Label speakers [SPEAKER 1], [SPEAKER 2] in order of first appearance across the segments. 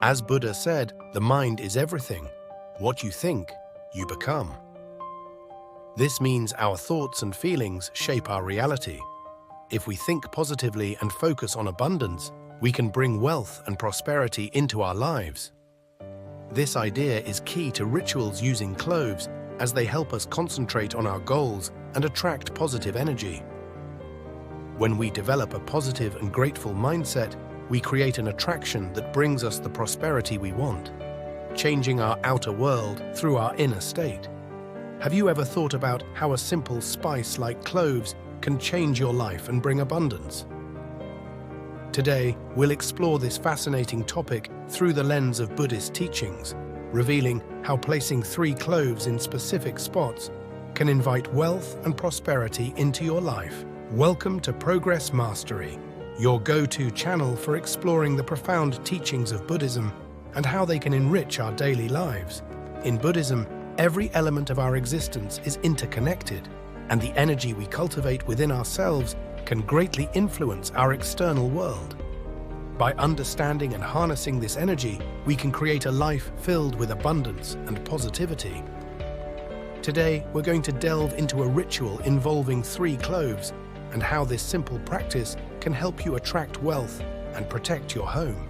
[SPEAKER 1] As Buddha said, the mind is everything. What you think, you become. This means our thoughts and feelings shape our reality. If we think positively and focus on abundance, we can bring wealth and prosperity into our lives. This idea is key to rituals using cloves, as they help us concentrate on our goals and attract positive energy. When we develop a positive and grateful mindset, we create an attraction that brings us the prosperity we want, changing our outer world through our inner state. Have you ever thought about how a simple spice like cloves can change your life and bring abundance? Today, we'll explore this fascinating topic through the lens of Buddhist teachings, revealing how placing 3 cloves in specific spots can invite wealth and prosperity into your life. Welcome to Progress Mastery, your go-to channel for exploring the profound teachings of Buddhism and how they can enrich our daily lives. In Buddhism, every element of our existence is interconnected, and the energy we cultivate within ourselves can greatly influence our external world. By understanding and harnessing this energy, we can create a life filled with abundance and positivity. Today, we're going to delve into a ritual involving 3 cloves and how this simple practice can help you attract wealth and protect your home.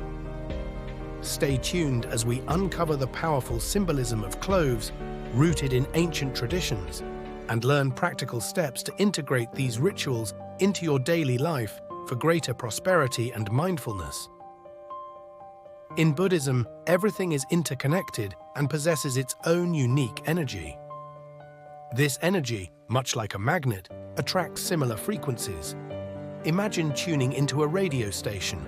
[SPEAKER 1] Stay tuned as we uncover the powerful symbolism of cloves rooted in ancient traditions and learn practical steps to integrate these rituals into your daily life for greater prosperity and mindfulness. In Buddhism, everything is interconnected and possesses its own unique energy. This energy, much like a magnet, attracts similar frequencies. Imagine tuning into a radio station.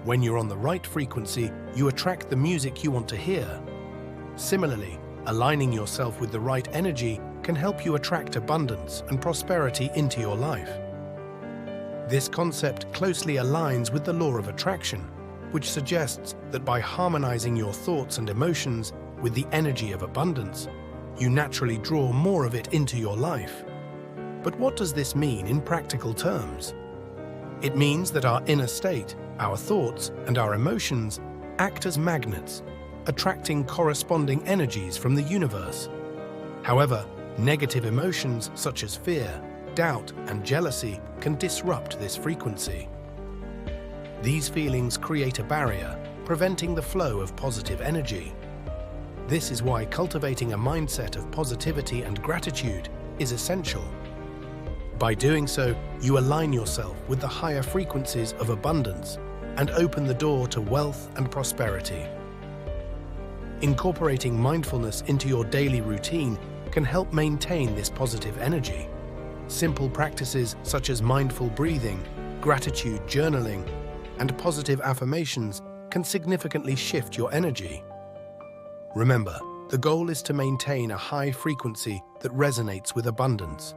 [SPEAKER 1] When you're on the right frequency, you attract the music you want to hear. Similarly, aligning yourself with the right energy can help you attract abundance and prosperity into your life. This concept closely aligns with the law of attraction, which suggests that by harmonizing your thoughts and emotions with the energy of abundance, you naturally draw more of it into your life. But what does this mean in practical terms? It means that our inner state, our thoughts, and our emotions act as magnets, attracting corresponding energies from the universe. However, negative emotions such as fear, doubt, and jealousy can disrupt this frequency. These feelings create a barrier, preventing the flow of positive energy. This is why cultivating a mindset of positivity and gratitude is essential. By doing so, you align yourself with the higher frequencies of abundance and open the door to wealth and prosperity. Incorporating mindfulness into your daily routine can help maintain this positive energy. Simple practices such as mindful breathing, gratitude journaling, and positive affirmations can significantly shift your energy. Remember, the goal is to maintain a high frequency that resonates with abundance,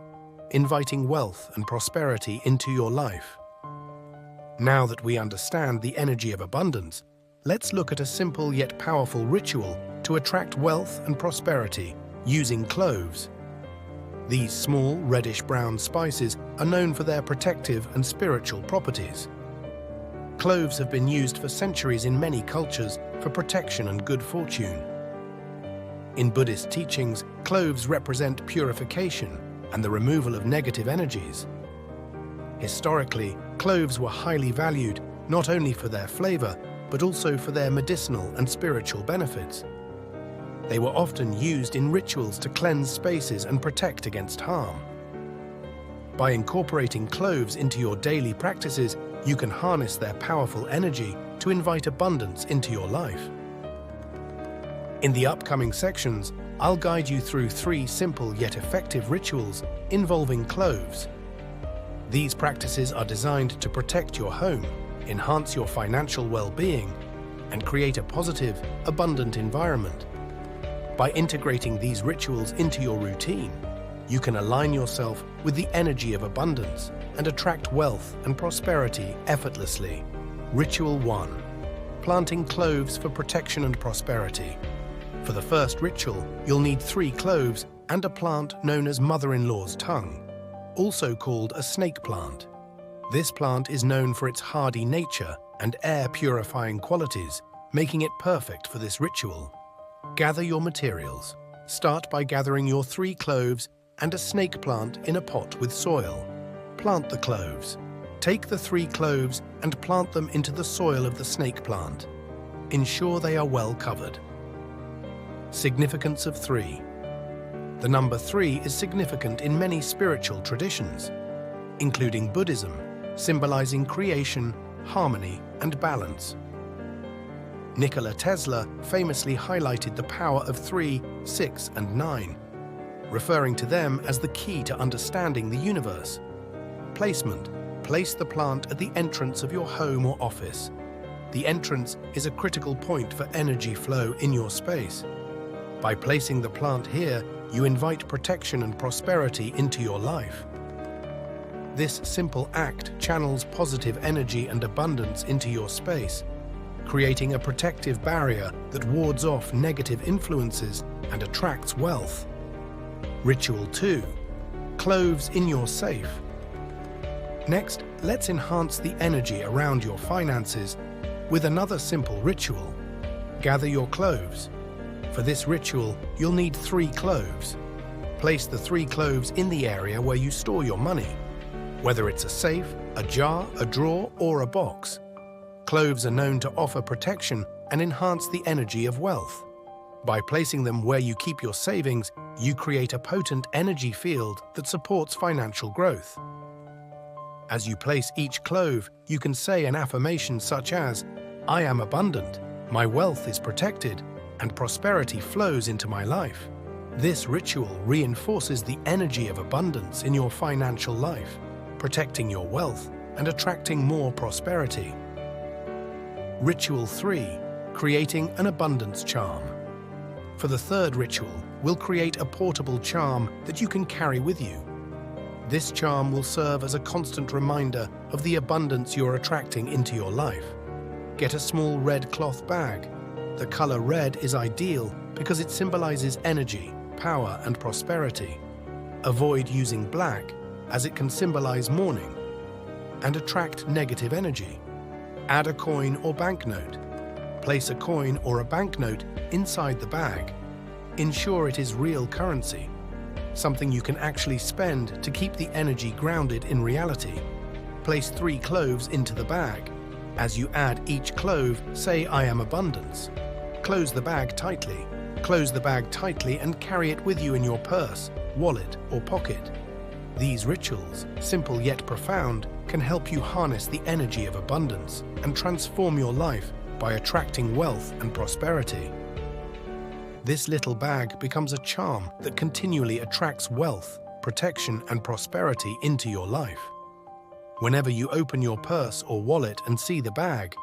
[SPEAKER 1] inviting wealth and prosperity into your life. Now that we understand the energy of abundance, let's look at a simple yet powerful ritual to attract wealth and prosperity using cloves. These small, reddish-brown spices are known for their protective and spiritual properties. Cloves have been used for centuries in many cultures for protection and good fortune. In Buddhist teachings, cloves represent purification and the removal of negative energies. Historically, cloves were highly valued not only for their flavor, but also for their medicinal and spiritual benefits. They were often used in rituals to cleanse spaces and protect against harm. By incorporating cloves into your daily practices, you can harness their powerful energy to invite abundance into your life. In the upcoming sections, I'll guide you through 3 simple yet effective rituals involving cloves. These practices are designed to protect your home, enhance your financial well-being, and create a positive, abundant environment. By integrating these rituals into your routine, you can align yourself with the energy of abundance and attract wealth and prosperity effortlessly. Ritual 1. Planting cloves for protection and prosperity. For the first ritual, you'll need 3 cloves and a plant known as mother-in-law's tongue, also called a snake plant. This plant is known for its hardy nature and air-purifying qualities, making it perfect for this ritual. Gather your materials. Start by gathering your 3 cloves and a snake plant in a pot with soil. Plant the cloves. Take the 3 cloves and plant them into the soil of the snake plant. Ensure they are well covered. Significance of 3. The number 3 is significant in many spiritual traditions, including Buddhism, symbolizing creation, harmony, and balance. Nikola Tesla famously highlighted the power of 3, 6, and 9, referring to them as the key to understanding the universe. Placement. Place the plant at the entrance of your home or office. The entrance is a critical point for energy flow in your space. By placing the plant here, you invite protection and prosperity into your life. This simple act channels positive energy and abundance into your space, creating a protective barrier that wards off negative influences and attracts wealth. Ritual 2. Cloves in your safe. Next, let's enhance the energy around your finances with another simple ritual. Gather your cloves. For this ritual, you'll need 3 cloves. Place the 3 cloves in the area where you store your money, whether it's a safe, a jar, a drawer, or a box. Cloves are known to offer protection and enhance the energy of wealth. By placing them where you keep your savings, you create a potent energy field that supports financial growth. As you place each clove, you can say an affirmation such as, "I am abundant, my wealth is protected, and prosperity flows into my life." This ritual reinforces the energy of abundance in your financial life, protecting your wealth and attracting more prosperity. Ritual 3. Creating an abundance charm. For the 3rd ritual, we'll create a portable charm that you can carry with you. This charm will serve as a constant reminder of the abundance you're attracting into your life. Get a small red cloth bag. The color red is ideal because it symbolizes energy, power, and prosperity. Avoid using black, as it can symbolize mourning and attract negative energy. Add a coin or banknote. Place a coin or a banknote inside the bag. Ensure it is real currency, something you can actually spend to keep the energy grounded in reality. Place 3 cloves into the bag. As you add each clove, say, "I am abundance." Close the bag tightly. Close the bag tightly and carry it with you in your purse, wallet, or pocket. These rituals, simple yet profound, can help you harness the energy of abundance and transform your life by attracting wealth and prosperity. This little bag becomes a charm that continually attracts wealth, protection, and prosperity into your life. Whenever you open your purse or wallet and see the bag,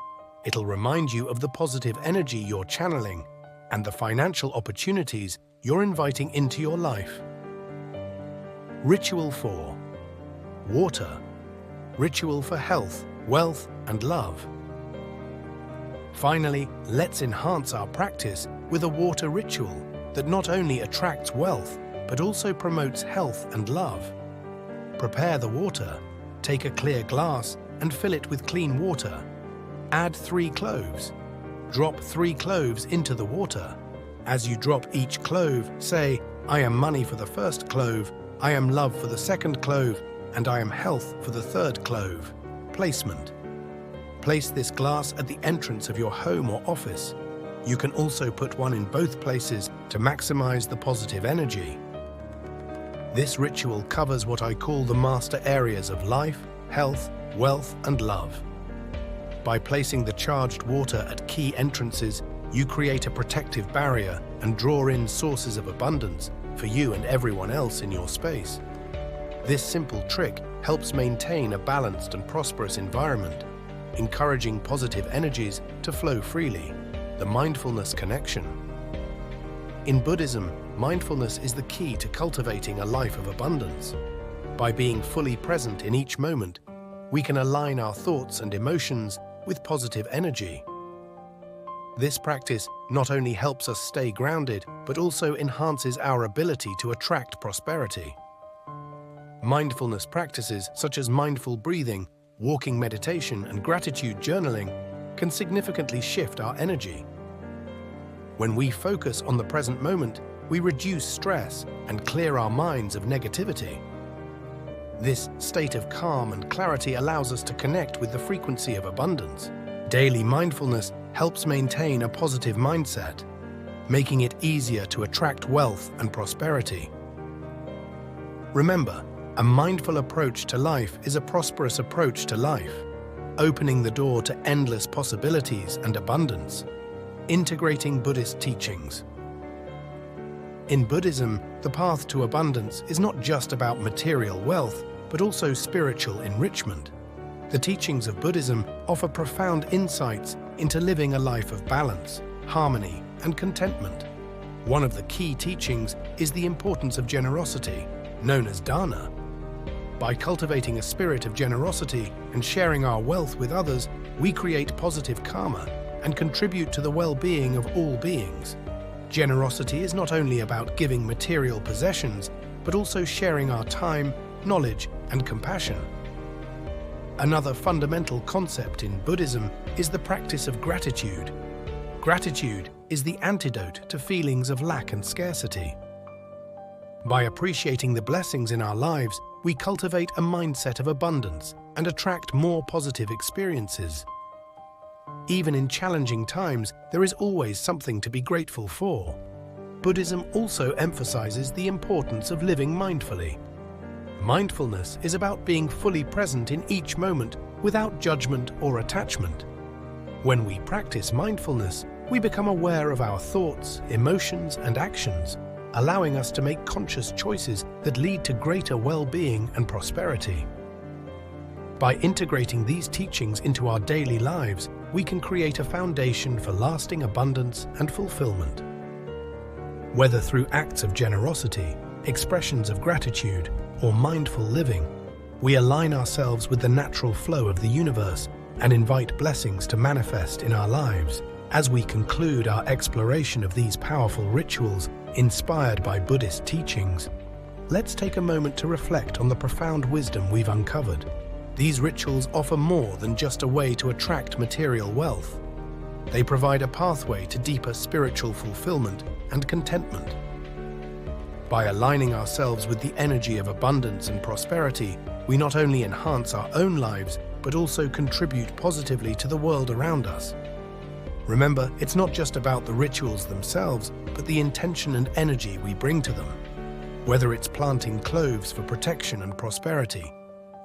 [SPEAKER 1] it'll remind you of the positive energy you're channeling and the financial opportunities you're inviting into your life. Ritual 4. Water. Ritual for health, wealth, and love. Finally, let's enhance our practice with a water ritual that not only attracts wealth, but also promotes health and love. Prepare the water. Take a clear glass and fill it with clean water. Add 3 cloves. Drop 3 cloves into the water. As you drop each clove, say, "I am money for the 1st clove, I am love for the 2nd clove, and I am health for the 3rd clove." Placement. Place this glass at the entrance of your home or office. You can also put one in both places to maximize the positive energy. This ritual covers what I call the master areas of life, health, wealth, and love. By placing the charged water at key entrances, you create a protective barrier and draw in sources of abundance for you and everyone else in your space. This simple trick helps maintain a balanced and prosperous environment, encouraging positive energies to flow freely. The mindfulness connection. In Buddhism, mindfulness is the key to cultivating a life of abundance. By being fully present in each moment, we can align our thoughts and emotions with positive energy. This practice not only helps us stay grounded, but also enhances our ability to attract prosperity. Mindfulness practices such as mindful breathing, walking meditation, and gratitude journaling can significantly shift our energy. When we focus on the present moment, we reduce stress and clear our minds of negativity. This state of calm and clarity allows us to connect with the frequency of abundance. Daily mindfulness helps maintain a positive mindset, making it easier to attract wealth and prosperity. Remember, a mindful approach to life is a prosperous approach to life, opening the door to endless possibilities and abundance. Integrating Buddhist teachings. In Buddhism, the path to abundance is not just about material wealth, but also spiritual enrichment. The teachings of Buddhism offer profound insights into living a life of balance, harmony, and contentment. One of the key teachings is the importance of generosity, known as dana. By cultivating a spirit of generosity and sharing our wealth with others, we create positive karma and contribute to the well-being of all beings. Generosity is not only about giving material possessions, but also sharing our time, knowledge, and compassion. Another fundamental concept in Buddhism is the practice of gratitude. Gratitude is the antidote to feelings of lack and scarcity. By appreciating the blessings in our lives, we cultivate a mindset of abundance and attract more positive experiences. Even in challenging times, there is always something to be grateful for. Buddhism also emphasizes the importance of living mindfully. Mindfulness is about being fully present in each moment without judgment or attachment. When we practice mindfulness, we become aware of our thoughts, emotions, and actions, allowing us to make conscious choices that lead to greater well-being and prosperity. By integrating these teachings into our daily lives, we can create a foundation for lasting abundance and fulfillment. Whether through acts of generosity, expressions of gratitude, or mindful living, we align ourselves with the natural flow of the universe and invite blessings to manifest in our lives. As we conclude our exploration of these powerful rituals inspired by Buddhist teachings, let's take a moment to reflect on the profound wisdom we've uncovered. These rituals offer more than just a way to attract material wealth. They provide a pathway to deeper spiritual fulfillment and contentment. By aligning ourselves with the energy of abundance and prosperity, we not only enhance our own lives, but also contribute positively to the world around us. Remember, it's not just about the rituals themselves, but the intention and energy we bring to them. Whether it's planting cloves for protection and prosperity,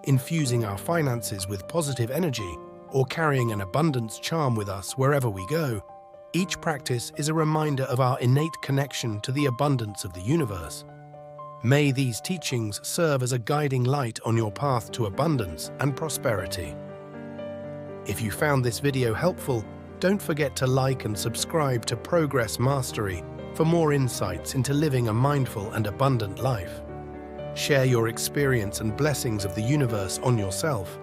[SPEAKER 1] infusing our finances with positive energy, or carrying an abundance charm with us wherever we go, each practice is a reminder of our innate connection to the abundance of the universe. May these teachings serve as a guiding light on your path to abundance and prosperity. If you found this video helpful, don't forget to like and subscribe to Progress Mastery for more insights into living a mindful and abundant life. Share your experience and blessings of the universe on yourself.